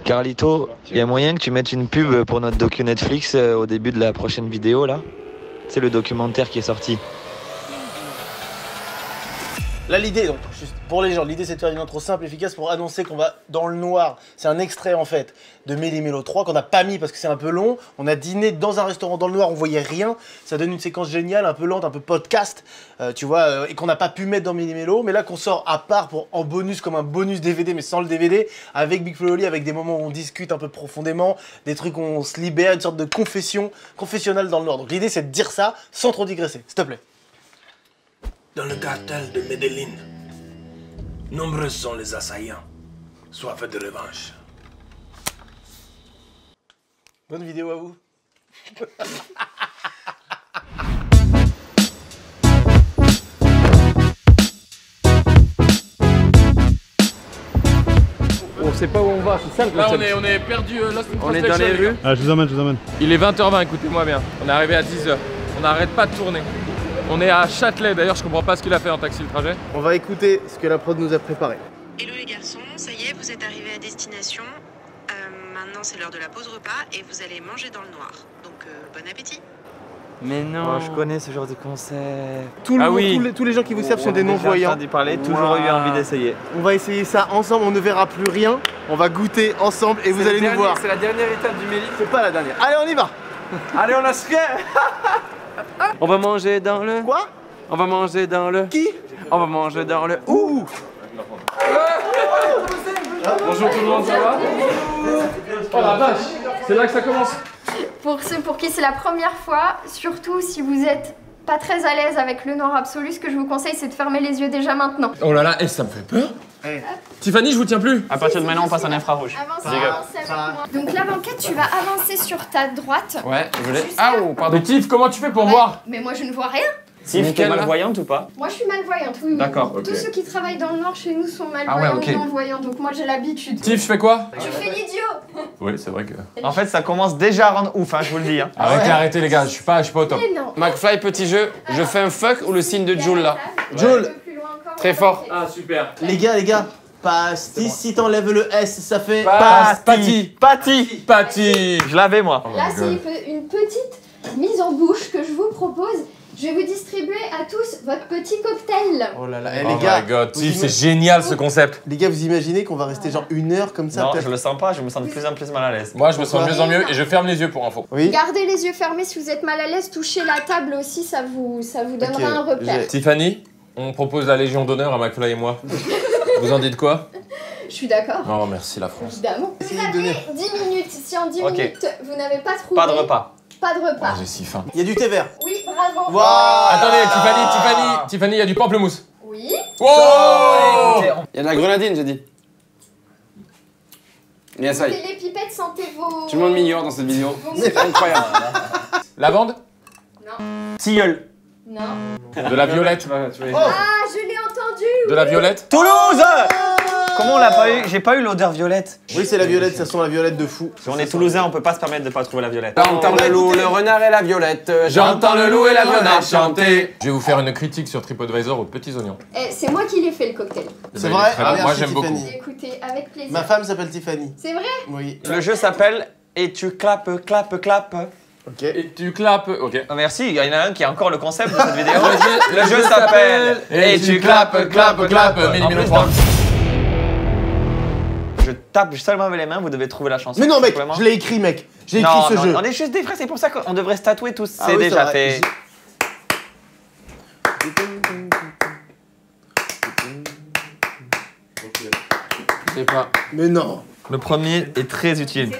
Carlito, il y a moyen que tu mettes une pub pour notre docu Netflix au début de la prochaine vidéo là? C'est le documentaire qui est sorti. Là, l'idée, donc, juste pour les gens, l'idée c'est de faire une intro simple, efficace pour annoncer qu'on va dans le noir. C'est un extrait en fait de Méli Mélo 3 qu'on n'a pas mis parce que c'est un peu long. On a dîné dans un restaurant dans le noir, on voyait rien. Ça donne une séquence géniale, un peu lente, un peu podcast, tu vois, et qu'on n'a pas pu mettre dans Méli Mélo. Mais là, qu'on sort à part en bonus, comme un bonus DVD, mais sans le DVD, avec Big Flo et Oli, avec des moments où on discute un peu profondément, des trucs où on se libère, une sorte de confessionnal dans le noir. Donc l'idée c'est de dire ça sans trop digresser, s'il te plaît. Dans le cartel de Medellín, nombreux sont les assaillants, soif de revanche. Bonne vidéo à vous. On sait pas où on va, c'est ça le concept. Là on est perdu, Lost in On est dans les rues. Ah, je vous emmène. Il est 20h20, écoutez-moi bien. On est arrivé à 10h. On n'arrête pas de tourner. On est à Châtelet, d'ailleurs je comprends pas ce qu'il a fait en taxi le trajet. On va écouter ce que la prod nous a préparé. Hello les garçons, ça y est, vous êtes arrivés à destination. Maintenant c'est l'heure de la pause repas et vous allez manger dans le noir. Donc bon appétit. Mais non, je connais ce genre de concept. Tous les gens qui vous servent sont des non-voyants. J'ai entendu parler, toujours eu envie d'essayer. On va essayer ça ensemble, on ne verra plus rien. On va goûter ensemble et vous allez nous voir. C'est la dernière étape du Méli. C'est pas la dernière. Allez, on y va. Allez, on lâche rien. On va manger dans le... Quoi? On va manger dans le... Qui? On va manger dans le... Ouh. Bonjour tout le monde, ça va? Oh la vache, c'est là que ça commence. Pour ceux pour qui c'est la première fois, surtout si vous êtes pas très à l'aise avec le noir absolu, ce que je vous conseille c'est de fermer les yeux déjà maintenant. Oh là là, ça me fait peur. Tiffany, je vous tiens plus. À partir de maintenant, on passe en infrarouge. Avancez avec moi. Donc la banquette, tu vas avancer sur ta droite. Ouais, je l'ai. Jusqu'à- Ah, pardon. Mais Tiff, comment tu fais pour voir? Mais moi je ne vois rien. Si, t'es malvoyante ou pas? Moi je suis malvoyante, oui. D'accord, ok. Tous ceux qui travaillent dans le noir chez nous sont malvoyants Ah ouais, ok. ou non-voyants, donc moi j'ai l'habitude. Tiff, je fais quoi? Tu fais l'idiot. Oui, c'est vrai que... En fait, ça commence déjà à rendre ouf, hein, je vous le dis. Hein. Arrêtez les gars, je suis pas au top. Mais non. McFly, petit jeu. Je fais un fuck ou le signe de Joule là? Joule. Un peu plus loin encore, Très on va fort. essayer. Ah super. Les gars, pastis, si t'enlèves le S, ça fait... Patty. Patty. Je l'avais moi. Là c'est une petite mise en bouche que je vous propose. Je vais vous distribuer à tous votre petit cocktail. Oh là là, Oh les gars, my god, vous Tiff, c'est ima- génial ce concept. les gars, vous imaginez qu'on va rester genre 1 heure comme ça Non, peut-être? je le sens pas, je me sens de plus en plus mal à l'aise. Moi, je me sens de Pourquoi? mieux en mieux et je ferme les yeux pour info. Oui. Gardez les yeux fermés si vous êtes mal à l'aise, touchez la table aussi, ça vous donnera Ok, un repère. Tiffany, on propose la Légion d'honneur à McFly et moi. Vous en dites quoi? Je suis d'accord. Oh, merci la France. Évidemment. Vous Essayez de avez donner. 10 minutes. Si en 10 Ok. minutes vous n'avez pas trouvé, Pas de repas. pas de Oh, repas. j'ai si faim. Il y a du thé vert. Oui, bravo. Attendez, Tiffany, il y a du pamplemousse. Oui. Wow! Il y a de la grenadine, j'ai dit. Bien ça. Mettez les pipettes, sentez vos... Tout le monde m'ignore dans cette vidéo. vos C'est incroyable. Lavande? Non. Tilleul. Non. De la violette? Ah, je l'ai entendu. De la violette? Toulouse! Comment on l'a pas eu? J'ai pas eu l'odeur violette. Oui, c'est la violette, ça sent la violette de fou. Si on est toulousain, on peut pas se permettre de pas trouver la violette. J'entends le loup, le renard et la violette. J'entends le loup et la violette chanter. Je vais vous faire une critique sur TripAdvisor aux petits oignons. Eh, c'est moi qui l'ai fait le cocktail. C'est Il est vrai? très bon. Moi, Merci, j'aime beaucoup. Tiffany. Écoutez, avec plaisir. Ma femme s'appelle Tiffany. C'est vrai? Oui. Le jeu s'appelle Et tu clapes. Ok. Et tu clapes. Ok. Oh, merci, il y en a un qui a encore le concept de cette vidéo. Le jeu s'appelle Et tu clapes. Méli Mélo 3. Je tape seulement avec les mains, vous devez trouver la chanson. Mais non, mec, simplement. je l'ai écrit, mec. J'ai écrit Non, ce non, jeu. on est juste des frères, c'est pour ça qu'on devrait se tatouer tous. Ah C'est oui, déjà vrai. fait. Je sais pas. Mais non. Le premier est très utile.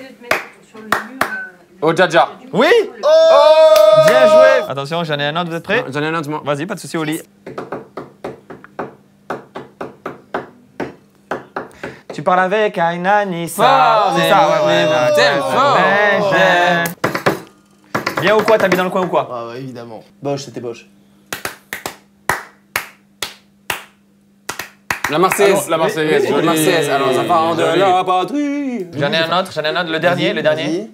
Oh, Jaja. Oui. Oh, Bien joué. Attention, j'en ai un autre, vous êtes prêts? J'en ai un autre, moi. Vas-y, pas de soucis, Oli. Tu parles avec Aïnanissa. Fort, C'est ça, ouais, t'aimes fort. Bien ou quoi? T'habites dans le coin ou quoi? Ah ouais, évidemment. Bosch, c'était Bosch. La Marseillaise. La Marseillaise. La Marseillaise. Alors, ça part de la patrie. J'en ai un autre, le dernier. Vas-y.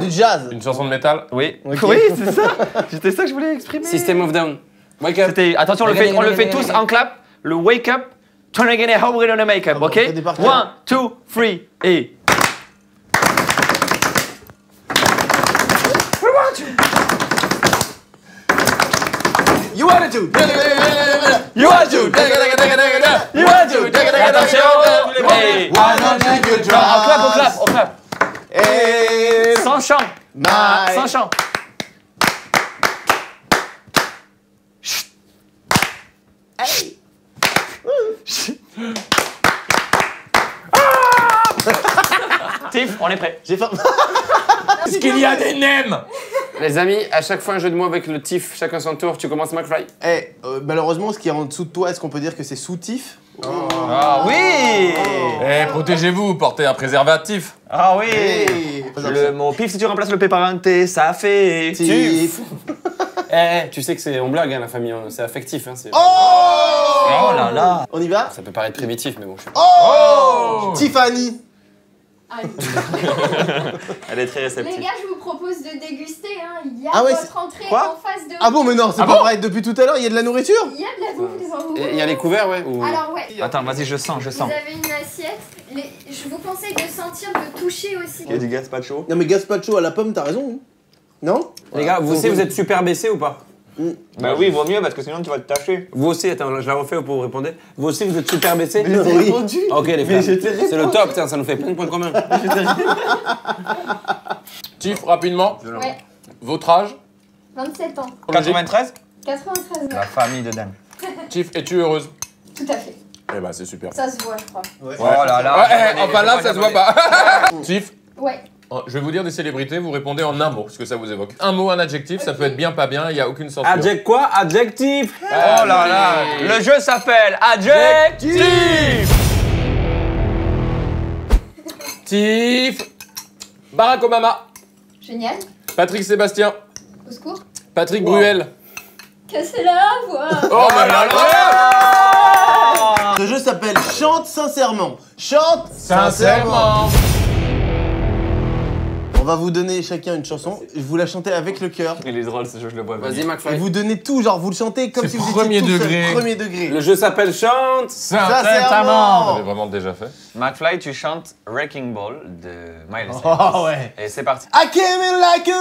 Du jazz. Une chanson de métal. Oui. Ok. Oui, c'est ça. C'était ça que je voulais exprimer. System of Down. Wake up. Attention, on le fait tous en clap. Le wake up trying to get it, how we're gonna make up, bon, ok? on fait des parties. 1, 2, 3, et... You wanted to. You want to! You want to! Attention! Hey! Why don't you On clap, on clap! Et Sans chant! my... Sans chant! Tiff, on est prêt. J'ai faim. Est-ce qu'il y a des nems? Les amis, à chaque fois un jeu de mots avec le tif, chacun son tour. Tu commences, McFly. Eh, malheureusement, ce qui est en dessous de toi, est-ce qu'on peut dire que c'est soutif? Ah oui! Eh, protégez-vous, portez un préservatif. Ah oui! Hey, Mon pif, si tu remplaces le P par un T, ça fait... Tif. Tu sais que c'est on blague, hein, la famille, hein, c'est affectif. Hein, Oh là là! On y va? Ça peut paraître primitif, mais bon, je sais pas. Oh, Tiffany. Allez. Elle est très Les réceptive. gars, je vous propose de déguster. Hein. Il y a Ah ouais, votre entrée Quoi en face de vous. Ah bon, mais non, c'est pas vrai. Depuis tout à l'heure, il y a de la nourriture? Il y a de la bouffe devant vous. Et il y a les couverts, ouais ou... Alors ouais, Attends, vas-y, je sens. vous avez une assiette. Je vous conseille de sentir, de toucher aussi. Il y a du gazpacho. Non, mais gazpacho à la pomme, t'as raison. Non? Les gars, vous aussi, vous êtes super baissés ou pas? Bah oui, vaut mieux parce que sinon tu vas te tâcher. Vous aussi, attends, je la refais pour vous répondre. Vous aussi, vous êtes super baissés? Oui. Ok, les frères. C'est le top, tiens, ça nous fait plein de points communs. Tiff, rapidement, Ouais, votre âge? 27 ans. 93? 93 La ans. famille de Dan. Tiff, es-tu heureuse? Tout à fait. Eh bah c'est super. Ça se voit, je crois. Oh là là. Enfin là, ça se voit pas. Tiff, Ouais. je vais vous dire des célébrités, vous répondez en un mot, ce que ça vous évoque. Un mot, un adjectif, ça peut être bien, pas bien, il n'y a aucune censure. Quoi? Adjectif. Oh là là. Le jeu s'appelle Adjectif. Tiff, Barack Obama, Génial. Patrick Sébastien, Au secours. Patrick Bruel. Cassez la voix. Oh là là là. Ce jeu s'appelle Chante sincèrement. Chante Sincèrement. On va vous donner chacun une chanson. Vous la chantez avec le cœur. Il est drôle ce jeu, je le vois. Vas-y, Et McFly. vous donnez tout, genre vous le chantez comme C'est si vous premier étiez tout seul. degré. Premier degré. Le jeu s'appelle Chante. Sincèrement. J'avais vraiment déjà fait. McFly, tu chantes Wrecking Ball de Miley Cyrus. Oh ouais. Et c'est parti. I came in like a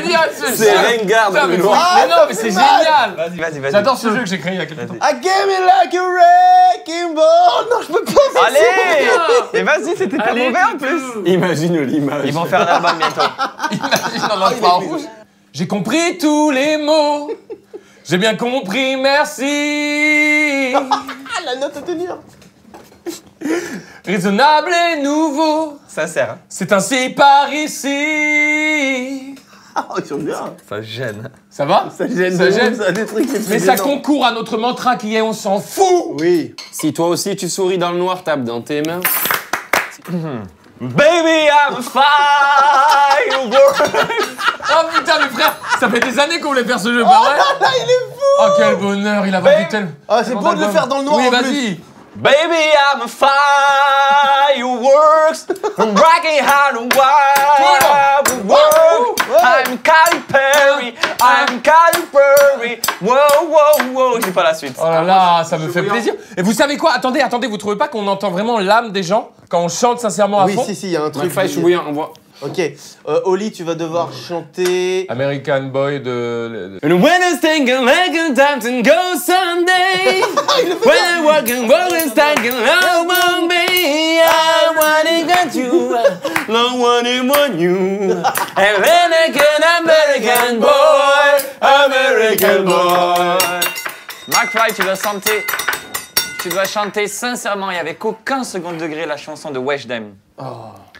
Génial ce C'est Rengar dans le noir. Mais non, mais c'est génial. Vas-y, vas-y, vas-y. J'adore ce jeu que j'ai créé il y a quelques temps. I came in like a wrecking ball. Non, je peux pas. Allez! Mais vas-y, c'était pas mauvais en plus. Imagine l'image. Ils vont faire un album bientôt. Imagine dans l'infra rouge. J'ai compris tous les mots. J'ai bien compris, merci. Ah, la note à tenir. Raisonnable et nouveau. Ça sert, hein. C'est ainsi par ici. Ah, ils sont bien. Ça gêne. Ça va? Ça gêne. Ça de gêne. ouf, ça, des trucs. Mais ça concourt à notre mantra qui est on s'en fout. Oui. Si toi aussi tu souris dans le noir, tape dans tes mains. Baby, I'm fireworks. Oh putain, mes frères, ça fait des années qu'on voulait faire ce jeu, pas vrai? Là, il est fou. Oh, quel bonheur, il a vendu tellement. Ah, c'est beau de le faire dans le noir Oui, en plus. vas-y. Baby, I'm fireworks. I'm rocking hard and wild. I'm Katy Perry. I'm Katy Perry. Wow, wow, wow. J'ai pas la suite. Oh là là, ça me fait plaisir. Et vous savez quoi? Attendez, vous trouvez pas qu'on entend vraiment l'âme des gens quand on chante sincèrement à Oui, fond? si, il y a un truc. McFly, je suis bouillant, on voit. Ok. Oli, tu vas devoir chanter. American Boy de... And when I think I'm like a time to go someday. When I walk and stuck in love won't be. I wanna get you, no one want you. And then again, American boy, American boy. McFly, tu dois chanter sincèrement et avec aucun second degré la chanson de Weshden.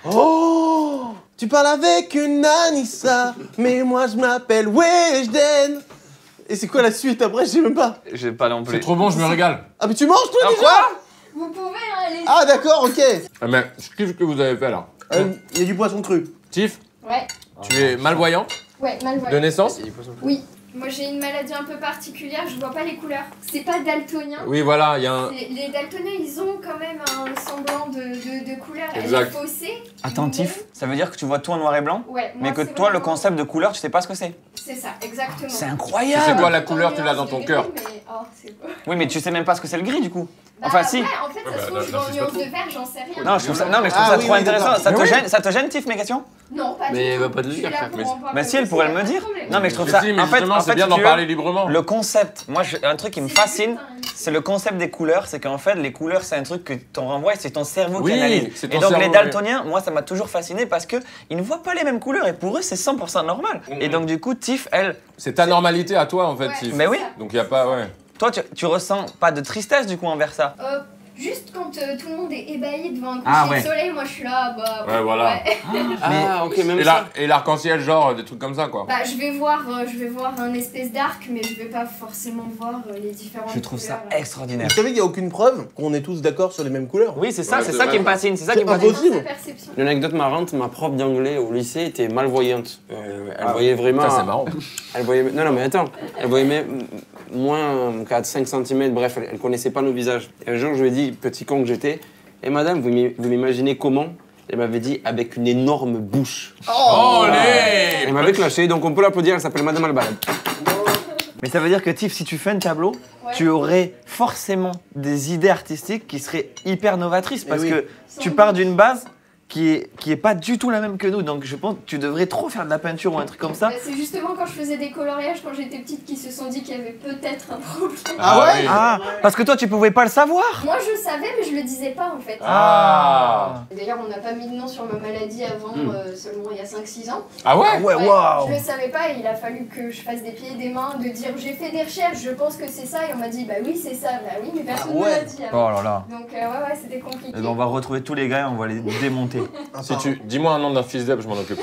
Oh, tu parles avec une Anissa, mais moi je m'appelle Weshden. Et c'est quoi la suite après? Je sais même pas. J'ai pas non plus. C'est trop bon, je me régale. Ah, mais tu manges toi déjà? Quoi? Vous pouvez aller. Ah, d'accord, ok. Ah, mais je kiffe ce que vous avez fait là. Il y a du poisson cru. Tiff, Ouais. tu es malvoyant Ouais, mal de naissance? Oui. Moi j'ai une maladie un peu particulière, je vois pas les couleurs. C'est pas daltonien. Oui, voilà, il y a un... Les daltoniens, ils ont quand même un semblant de couleur. Exact. Elle est faussée. Attentif, ça veut dire que tu vois tout en noir et blanc, Ouais, mais que toi, le concept de couleur, tu sais pas ce que c'est. C'est ça, exactement. C'est Tu incroyable. sais quoi, la couleur, tu l'as dans ton C'est cœur. gris, mais- oh, c'est beau. Oui, mais tu sais même pas ce que c'est le gris du coup. Bah, Enfin, si. Ouais, en fait, ça se trouve, je vois en nuance de vert, j'en sais rien. Non, je trouve ça, non, mais je trouve ça trop intéressant. Ça te gêne, Tiff, mes questions? Non, pas Mais du elle tout. va pas te le Je suis dire, là frère. pour en parler. Mais si, elle pourrait me C'est dire. pas de problème. Non, mais je trouve Si, ça. mais En fait, justement, c'est bien si d'en tu parler veux, librement. le concept, moi, un truc qui me C'est fascine, juste un- c'est le concept des couleurs. C'est qu'en fait, les couleurs, c'est un truc que t'en renvoies et c'est ton cerveau Oui, qui analyse. c'est Et ton donc, cerveau, les oui. daltoniens, moi, ça m'a toujours fasciné parce que ils ne voient pas les mêmes couleurs et pour eux, c'est 100% normal. Et donc, du coup, Tiff, elle, C'est ta normalité à toi, en fait, Ouais. Tiff. mais oui, Donc, il y a pas, ouais. toi, tu ressens pas de tristesse du coup envers ça. Juste quand tout le monde est ébahi devant un coucher Ah, ouais. de soleil, moi je suis là, bah. Ouais, voilà. ouais. Ah, ok, même Et ça. l'arc-en-ciel, genre, des trucs comme ça, quoi. Bah, je vais voir un espèce d'arc, mais je vais pas forcément voir les différentes Je trouve ça couleurs. extraordinaire. Vous savez qu'il n'y a aucune preuve qu'on est tous d'accord sur les mêmes couleurs. Oui, c'est ça, Ouais, c'est c'est ça vrai. qui me fascine, c'est ça qui me C'est fascine. impossible. Dans sa perception. Une anecdote marrante, ma prof d'anglais au lycée était malvoyante. Elle voyait vraiment. Ça, c'est marrant. Elle voyait. Non, mais attends. Elle voyait même moins 4-5 cm, bref, elle connaissait pas nos visages. Et un jour, je lui ai dit, petit con que j'étais, et madame, vous m'imaginez comment? Elle m'avait dit, avec une énorme bouche. Olé Elle m'avait clashé, donc on peut l'applaudir, elle s'appelle Madame Albalade. Mais ça veut dire que Tiff, si tu fais un tableau, Ouais. tu aurais forcément des idées artistiques qui seraient hyper novatrices parce oui. que tu pars d'une base qui est pas du tout la même que nous. Donc je pense que tu devrais trop faire de la peinture ou un truc comme ça. Bah, c'est justement quand je faisais des coloriages quand j'étais petite qu'ils se sont dit qu'il y avait peut-être un problème. Ah ouais oui. Ah, parce que toi tu pouvais pas le savoir. Moi je savais, mais je le disais pas en fait. Ah D'ailleurs, on n'a pas mis de nom sur ma maladie avant, seulement il y a 5-6 ans. Ah ouais? Ouais, waouh. Je le savais pas et il a fallu que je fasse des pieds et des mains, de dire j'ai fait des recherches, je pense que c'est ça. Et on m'a dit bah oui, c'est ça. Bah oui, mais personne ne me l'a dit avant. Oh là là. Donc ouais, c'était compliqué. Eh ben, on va retrouver tous les gars et on va les démonter. Dis-moi un nom d'un fils d'Eb, je m'en occupe.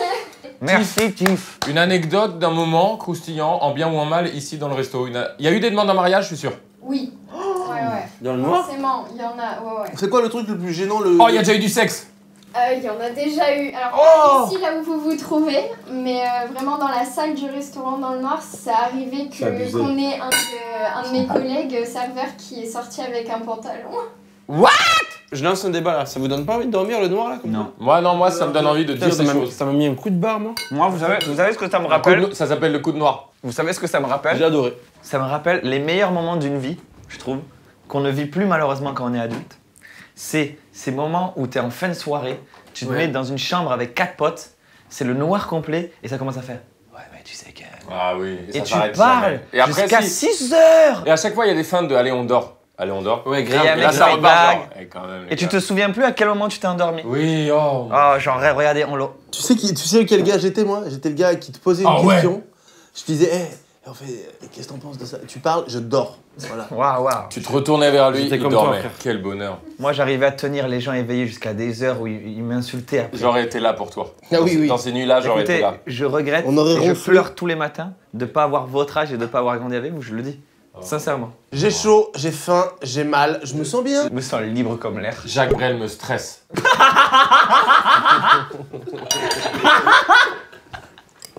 Merci Tiff. Une anecdote d'un moment croustillant, en bien ou en mal, ici dans le resto. Il y a eu des demandes en mariage, je suis sûr. Oui. Ouais. Dans le noir? Forcément, il y en a. Ouais. C'est quoi le truc le plus gênant le... Oh, il y a déjà eu du sexe. Il y en a déjà eu. Alors, pas ici, là où vous vous trouvez, mais vraiment dans la salle du restaurant dans le noir, ça arrivait qu'on ait un de mes collègues serveurs qui est sorti avec un pantalon. Je lance un débat là, ça vous donne pas envie de dormir le noir là comme Non. Moi, ça me donne envie de Putain, dire ça des m'a- choses. ça m'a mis un coup de barre moi. Moi, vous savez ce que ça me Un coup rappelle? de- Ça s'appelle le coup de noir. Vous savez ce que ça me rappelle? J'ai adoré. Ça me rappelle les meilleurs moments d'une vie, je trouve, qu'on ne vit plus malheureusement quand on est adulte. C'est ces moments où tu es en fin de soirée, tu te mets dans une chambre avec 4 potes, c'est le noir complet et ça commence à faire. Ouais, mais tu sais que. Ah oui. Et ça tu s'arrête parles jamais. Et après, jusqu'à si. 6 heures. Et à chaque fois, il y a des fins de allez, on dort. Allez, on dort. Ouais, Et grave. il y a un Et là, mec ça qui repart. blague. genre, eh, quand même, les Et tu gars. te souviens plus à quel moment tu t'es endormi. Oui, oh. Oh, genre, regardez, on l'a. Tu sais quel gars j'étais moi? J'étais le gars qui te posait une Ah ouais. question. Je te disais, en fait, qu'est-ce que t'en penses de ça? Tu parles, je dors. Voilà. Waouh. Tu te retournais vers lui, J'étais il comme toi, dormait. frère. Quel bonheur. Moi, j'arrivais à tenir les gens éveillés jusqu'à des heures où ils m'insultaient après. J'aurais été là pour toi. Ah oui. Dans ces nuits-là, j'aurais été Écoutez, là. je regrette On aurait et je ronflé. pleure tous les matins de pas avoir votre âge et de pas avoir grandi avec vous, je le dis. Sincèrement. J'ai chaud, j'ai faim, j'ai mal, je me sens bien. Je me sens libre comme l'air. Jacques Brel me stresse.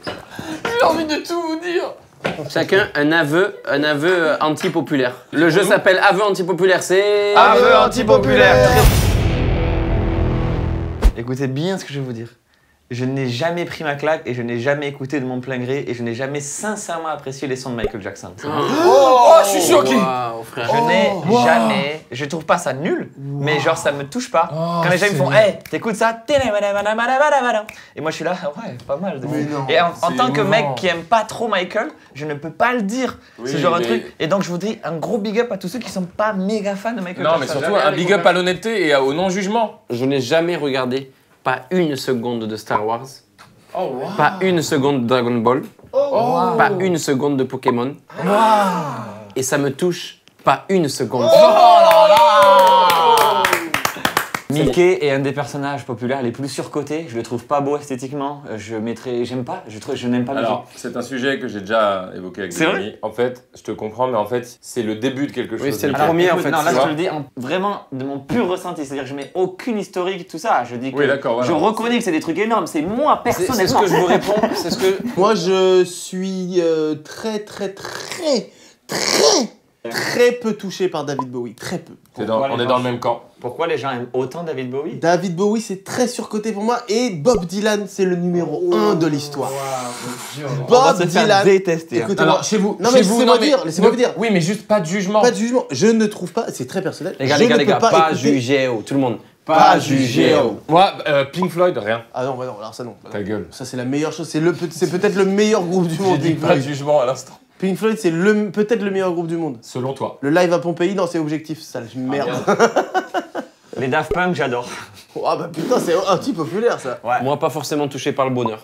J'ai envie de tout vous dire. Chacun un aveu anti-populaire. Le jeu s'appelle aveu anti-populaire, c'est... Aveu antipopulaire. Écoutez bien ce que je vais vous dire. Je n'ai jamais pris ma claque et je n'ai jamais écouté de mon plein gré et je n'ai jamais sincèrement apprécié les sons de Michael Jackson. Oh, je suis choqué. Waouh, frère. Je n'ai jamais, je trouve pas ça nul, mais genre ça me touche pas. Quand les gens me font, hey, t'écoutes ça? Et moi je suis là, ouais, pas mal. de fou. non, Et en c'est tant que émouvant. mec qui aime pas trop Michael, je ne peux pas le dire. Oui, C'est genre un mais- truc. Et donc je voudrais un gros big up à tous ceux qui sont pas méga fans de Michael Non, mais Jackson. surtout un big up à l'honnêteté et au non-jugement. Je n'ai jamais regardé pas une seconde de Star Wars, pas une seconde de Dragon Ball, pas une seconde de Pokémon. Et ça me touche pas une seconde. Mythe. Mickey est un des personnages populaires les plus surcotés. Je le trouve pas beau esthétiquement. Je mettrais, j'aime pas. Je n'aime pas Mickey. Alors, c'est un sujet que j'ai déjà évoqué avec des amis. En fait, je te comprends, mais en fait, c'est le début de quelque chose. Oui, c'est le premier en fait. Non, là, je te le dis vraiment de mon pur ressenti. C'est-à-dire que je mets aucun historique, tout ça. Je dis que je reconnais que c'est des trucs énormes. C'est moi personnellement. C'est ce que je vous réponds. C'est ce que. Moi, je suis très peu touché par David Bowie. Très peu. On est dans le même camp. Pourquoi les gens aiment autant David Bowie? David Bowie, c'est très surcoté pour moi. Et Bob Dylan, c'est le numéro 1 de l'histoire. Bob Dylan. Détester. Écoutez-moi, chez vous. Non, mais laissez-moi dire. Oui, mais juste pas de jugement. Pas de jugement. Je ne trouve pas. C'est très personnel. Les gars, pas juger, tout le monde. Pas juger. Moi, Pink Floyd, rien. Ah non, alors ça non. Ta gueule. Ça, c'est la meilleure chose. C'est peut-être le meilleur groupe du monde. J'ai dit pas de jugement à l'instant. Pink Floyd, c'est peut-être le meilleur groupe du monde. Selon toi. Le live à Pompéi, non, c'est objectif, sale merde. Les Daft Punk, j'adore. Ah bah putain, c'est un petit populaire ça. Ouais. Moi, pas forcément touché par le bonheur.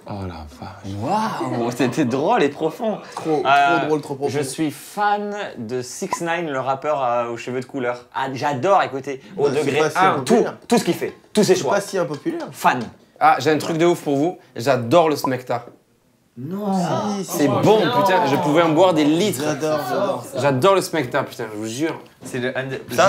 Oh la vache. Waouh, c'était drôle et profond. Trop drôle, trop profond. Je suis fan de 6ix9ine, le rappeur aux cheveux de couleur. Ah, j'adore écouter au degré 1 tout ce qu'il fait, tous ses choix. C'est pas si impopulaire. Fan. Ah, j'ai un truc de ouf pour vous. J'adore le Smecta. Non. C'est bon, putain. Je pouvais en boire des litres. J'adore. J'adore le Smecta, putain, je vous jure. Ça,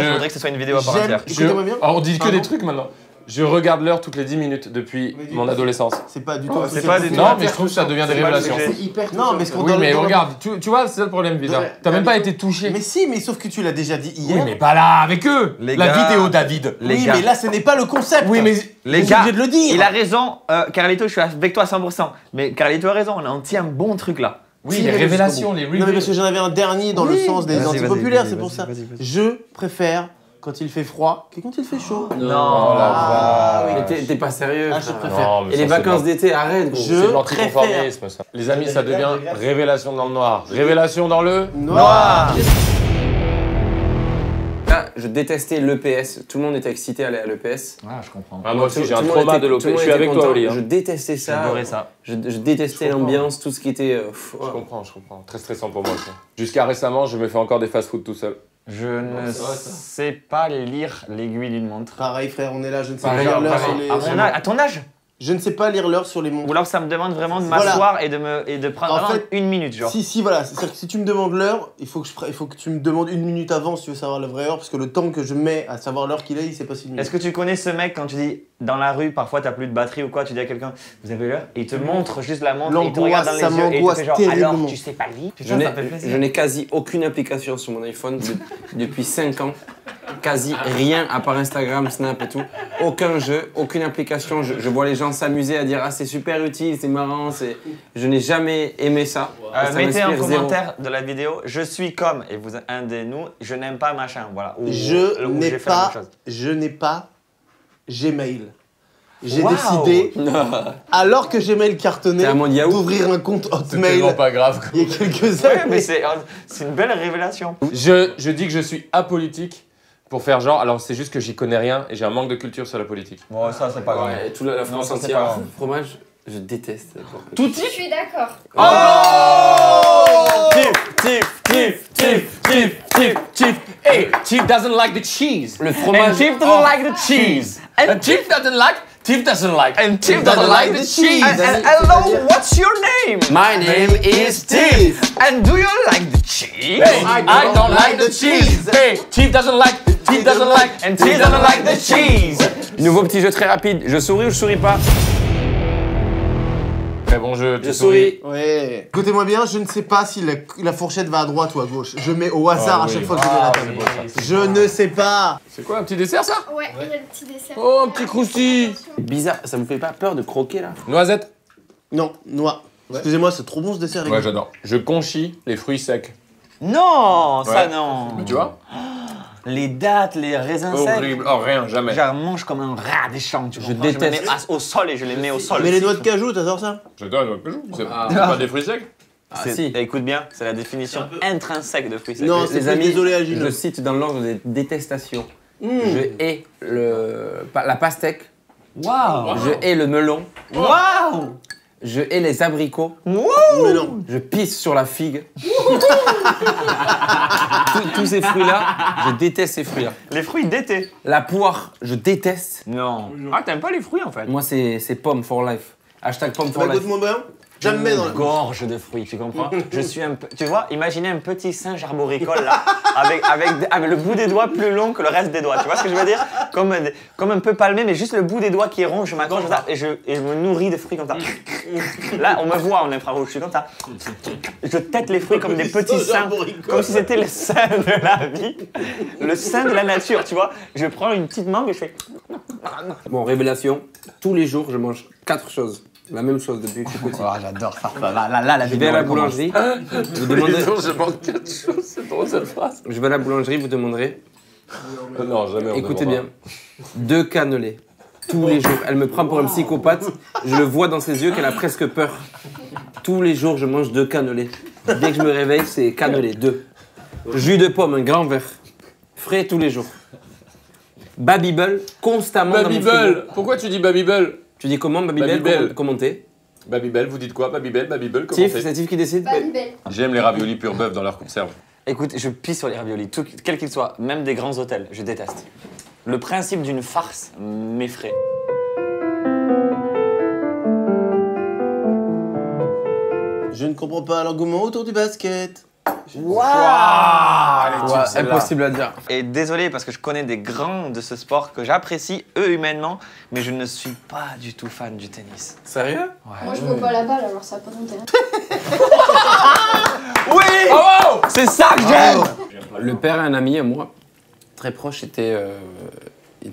je voudrais que ce soit une vidéo à part entière. Écoutez-moi bien. Alors, on dit que des trucs maintenant. Je regarde l'heure toutes les 10 minutes depuis mon adolescence. C'est pas du tout. C'est pas du tout. Non, mais je trouve que ça devient des révélations. C'est hyper. Non, mais Oui, mais regarde, tu vois, c'est ça le problème, Vida. T'as même pas été touché. Mais si, mais sauf que tu l'as déjà dit hier. Oui, mais pas là, avec eux. Les La gars. vidéo, David. Oui, mais là, ce n'est pas le concept. Oui, mais Les Vous gars, êtes obligés de le dire. il a raison. Carlito, je suis avec toi à 100%. Mais Carlito a raison, on tient un bon truc là. oui, Si, les mais révélations, les Non, mais parce reviews. que j'en avais un dernier dans le sens des Vas-y, antipopulaires, vas-y, c'est pour vas-y, ça. vas-y. Je préfère quand il fait froid que quand il fait chaud. Non. Mais t'es pas sérieux. Ah, je frère. préfère. Non, mais Et les ça, c'est vacances de d'été, arrête, gros. Je C'est de l'anticonformisme, ça. Les amis, ça devient révélation dans le noir. Révélation dans le Noir. Là, je détestais l'EPS. Tout le monde était excité à aller à l'EPS. Ah, je comprends. Ah, moi aussi, j'ai un Tout le monde trauma était- de l'OP. tout le monde Je suis était avec toi, content. Oli. Je détestais ça. J'adorais ça. Je détestais l'ambiance, tout ce qui était. Je comprends. Très stressant pour moi aussi. Jusqu'à récemment, je me fais encore des fast-food tout seul. Je ne sais pas lire l'aiguille d'une montre. Pareil, frère, on est là. Je ne sais pas Pareil, lire l'heure pareil. sur les. À ton âge? Je ne sais pas lire l'heure sur les montres. Ou alors ça me demande vraiment de Voilà. m'asseoir et de prendre En vraiment fait, une minute, genre. Si, voilà. C'est-à-dire que si tu me demandes l'heure, il faut que tu me demandes une minute avant si tu veux savoir la vraie heure, parce que le temps que je mets à savoir l'heure qu'il est, il s'est passé une minute. Est-ce que tu connais ce mec quand tu dis dans la rue, parfois t'as plus de batterie ou quoi, tu dis à quelqu'un, vous avez l'heure? Et il te montre juste la montre, et il te regarde dans les L'angoisse, ça yeux et il te m'angoisse fait genre, terriblement. alors tu sais pas lire? Je Putain, ça fait plaisir. n'ai quasi aucune application sur mon iPhone depuis 5 ans. Quasi rien à part Instagram, Snap et tout. Aucun jeu, aucune application. Je vois les gens s'amuser à dire ah c'est super utile, c'est marrant. Je n'ai jamais aimé ça. Ça Mettez en m'inspire zéro. commentaire de la vidéo, je suis comme, et vous êtes un de nous, je n'aime pas machin, voilà. Ou Je ou n'ai j'ai fait la même pas, chose. Gmail. J'ai Wow. décidé, alors que Gmail cartonnait, T'es un monde Yahoo. d'ouvrir un compte C'est tellement Hotmail pas grave. il y a quelques Ouais, mais années. c'est une belle révélation. Je dis que je suis apolitique pour faire genre. Alors, c'est juste que j'y connais rien et j'ai un manque de culture sur la politique. Bon, ça c'est pas grave. Ouais, et toute la France ça, c'est entière. pas grave. Fromage, je déteste. Je suis d'accord. Chief. Hey, Chief doesn't like the cheese. Le fromage. Chief doesn't like the cheese. And Chief doesn't like. Chief doesn't like. And Chief doesn't like the cheese. And hello, what's your name? My name is Steve. And do you like the cheese? Hey, I don't like the cheese. Hey, Chief doesn't like. Chief doesn't like. And Chief doesn't like the cheese. Nouveau petit jeu très rapide. Je souris ou je souris pas? Très bon jeu. Je souris. Ouais. Écoutez-moi bien, je ne sais pas si la fourchette va à droite ou à gauche. Je mets au hasard Ah à chaque oui. fois que je mets la table. Je ne sais pas. C'est quoi un petit dessert ça? Ouais, il y a le petit dessert. Oh, un petit croustille. Bizarre, ça vous fait pas peur de croquer là? Noisette. Non, noix. Excusez-moi, c'est trop bon ce dessert. les Ouais, gars. j'adore. Je conchis les fruits secs. Non, ça Ouais. non. Mais tu vois? Les dattes, les raisins secs. Horrible. Oh, rien, jamais. Genre, mange comme un rat des champs, tu Je comprends? Je me déteste. mets au sol et je les mets au sol. Mais les noix de cajou, t'adores ça? J'adore les noix de cajou. C'est pas des fruits secs? Ah si. Écoute bien, c'est la définition intrinsèque de fruits secs. Non, c'est Les plus amis, désolé, je Agile. cite dans l'ordre des détestations. Je hais la pastèque. Waouh! Je hais le melon. Waouh! Je hais les abricots. Mais non. Je pisse sur la figue. Tous ces fruits-là, je déteste ces fruits-là. Les fruits d'été. La poire, je déteste. Non. Ah, t'aimes pas les fruits en fait. Moi, c'est pomme for life. Hashtag pomme for Bah, life. goûte-moi bien. Jamais dans la gorge de fruits, tu comprends? Je suis un peu. Tu vois, imaginez un petit singe arboricole là, avec le bout des doigts plus long que le reste des doigts. Tu vois ce que je veux dire? Comme un peu palmé, mais juste le bout des doigts qui est rond, je m'accroche comme ça et je me nourris de fruits comme ça. Là, on me voit en infrarouge, je suis comme ça. Je tête les fruits comme des petits seins, comme si c'était le sein de la vie, le sein de la nature, tu vois. Je prends une petite mangue et je fais. Bon, révélation, tous les jours, je mange 4 choses. La même chose depuis que je suis petit. Oh, j'adore ça. Là, Je vais à la boulangerie, vous demandez... Je mange 4 choses, c'est drôle cette phrase. Je vais à la boulangerie, vous demanderez... Non, jamais on Écoutez demandera. bien, 2 cannelés, tous les jours. Elle me prend pour un psychopathe, je le vois dans ses yeux qu'elle a presque peur. Tous les jours, je mange 2 cannelés. Dès que je me réveille, c'est cannelé, 2. Jus de pomme, un grand verre. Frais tous les jours. Babybel, constamment dans mon frigo. Babybel. Pourquoi tu dis Babybel? Tu dis comment, Babybel? Babybel. Commentez. Babybel, vous dites quoi? Babybel, Tiff, commentez. c'est Tiff qui décide? Babybel. J'aime les raviolis pur bœuf dans leur conserve. Écoute, je pisse sur les raviolis, quels qu'ils soient, même des grands hôtels, je déteste. Le principe d'une farce m'effraie. Je ne comprends pas l'engouement autour du basket. Ouais, impossible à dire. Et désolé parce que je connais des grands de ce sport que j'apprécie, eux humainement, mais je ne suis pas du tout fan du tennis. Sérieux? Moi, je vois pas la balle, alors ça a pas d'intérêt. Oui! C'est ça que j'aime! Le père d'un ami à moi, très proche, était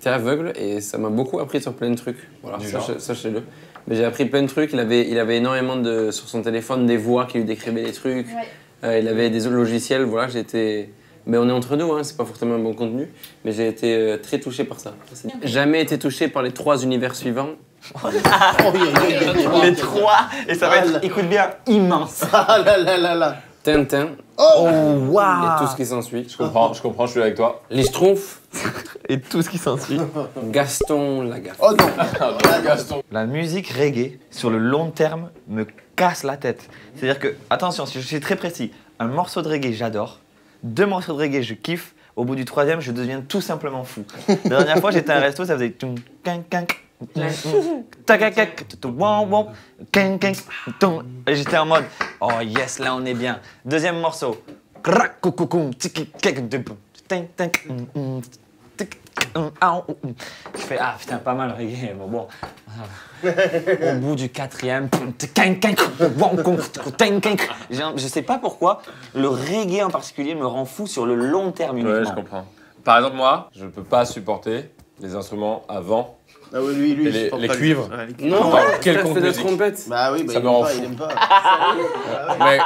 aveugle et ça m'a beaucoup appris sur plein de trucs. Voilà, sachez-le. Mais j'ai appris plein de trucs. Il avait énormément sur son téléphone des voix qui lui décrivaient des trucs. Ouais. Il avait des logiciels. Voilà, mais on est entre nous, hein, c'est pas forcément un bon contenu. Mais j'ai été très touché par ça. Jamais été touché par les 3 univers suivants. Les 3, et ça va être, écoute bien, immense. Ah là là là là. Tintin. Oh, wow! Et tout ce qui s'ensuit. Je comprends, je suis avec toi. Les Schtroumpfs. Et tout ce qui s'ensuit. Gaston Lagaffe. Oh non. Gaston. La musique reggae, sur le long terme, me casse la tête. C'est-à-dire que, attention, je suis très précis, un morceau de reggae, j'adore. 2 morceaux de reggae, je kiffe. Au bout du 3e, je deviens tout simplement fou. La dernière fois, j'étais à un resto, ça faisait... Et j'étais en mode, oh yes, là on est bien. 2e morceau. Je fais, ah putain, pas mal reggae, mais bon. Au bout du 4e, je sais pas pourquoi, le reggae en particulier me rend fou sur le long terme uniquement. Ouais, je comprends. Par exemple, moi, je peux pas supporter les instruments à vent. Ah oui, lui, Et je supporte les pas cuivres. Ouais, les cuivres. Non, quelconque fait de musique. trompette. Bah oui, bah, Ça il me aime rend pas, fou. il aime pas. Mais,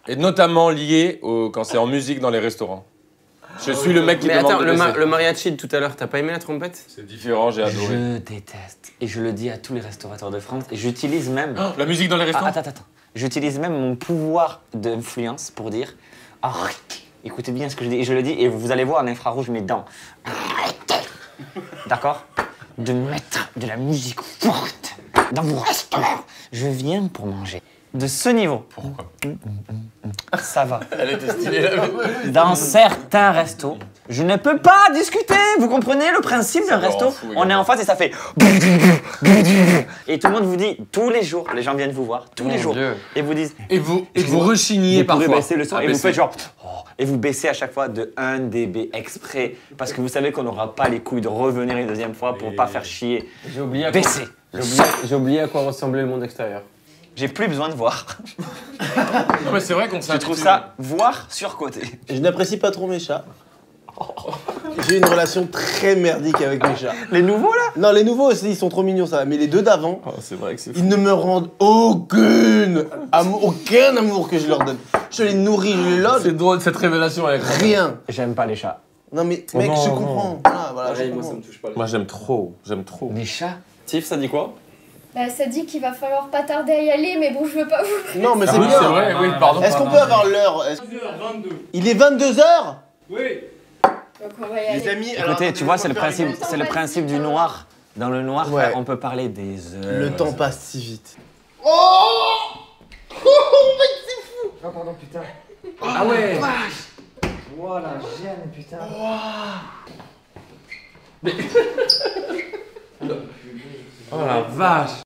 et notamment lié quand c'est en musique dans les restaurants. Je suis le mec qui Mais demande attends, de laisser. le mariachi de tout à l'heure, t'as pas aimé la trompette? C'est différent, j'ai adoré. Je déteste. Et je le dis à tous les restaurateurs de France. Et j'utilise même... La musique dans les restaurants? Attends. J'utilise même mon pouvoir d'influence pour dire... Arrêtez. Écoutez bien ce que je dis. Et je le dis, et vous allez voir en infrarouge mes dents. Arrêtez. D'accord? De mettre de la musique forte dans vos restaurants. Je viens pour manger. De ce niveau. Pourquoi? Ça va. Elle était stylée là. Dans certains restos, je ne peux pas discuter. Vous comprenez le principe d'un me rend resto? fou, On est également. en face et ça fait... Et tout le monde vous dit, tous les jours, les gens viennent vous voir, tous les jours, Dieu. et vous disent... Et vous rechignez Vous pouvez parfois. baisser le son et vous Abaisser. faites genre... Oh, et vous baissez à chaque fois de 1 dB exprès, parce que vous savez qu'on n'aura pas les couilles de revenir une 2e fois pour pas faire chier. J'ai oublié Baissez. J'ai oublié à quoi ressemblait le monde extérieur. J'ai plus besoin de voir. Non, mais c'est vrai qu'on Je s'habitue. trouve ça voir surcoté. Je n'apprécie pas trop mes chats. J'ai une relation très merdique avec mes chats. Les nouveaux là? Non, les nouveaux aussi, ils sont trop mignons, ça va. Mais les 2 d'avant, Oh, c'est vrai que c'est fou. ils ne me rendent aucun amour que je leur donne. Je les nourris, je les loge, C'est drôle cette révélation avec rien. J'aime pas les chats. Non mais mec, non, je non. comprends. Voilà, je comprends. me touche pas. Moi j'aime trop. Les chats? Tiff, ça dit quoi? Bah, ça dit qu'il va falloir pas tarder à y aller, mais bon, je veux pas vous. Non mais Ah c'est oui, bien. c'est vrai, oui, pardon. Est-ce qu'on peut avoir l'heure? Il est 22h? Donc, on va y aller. Les amis, alors, Écoutez, tu vois, c'est le faire principe, une- c'est le principe du noir. Dans le noir, Ouais. on peut parler des heures. le temps passe si vite. Oh mec, c'est fou. Oh pardon, putain. Ah ouais. Oh la gêne, putain. Oh la vache.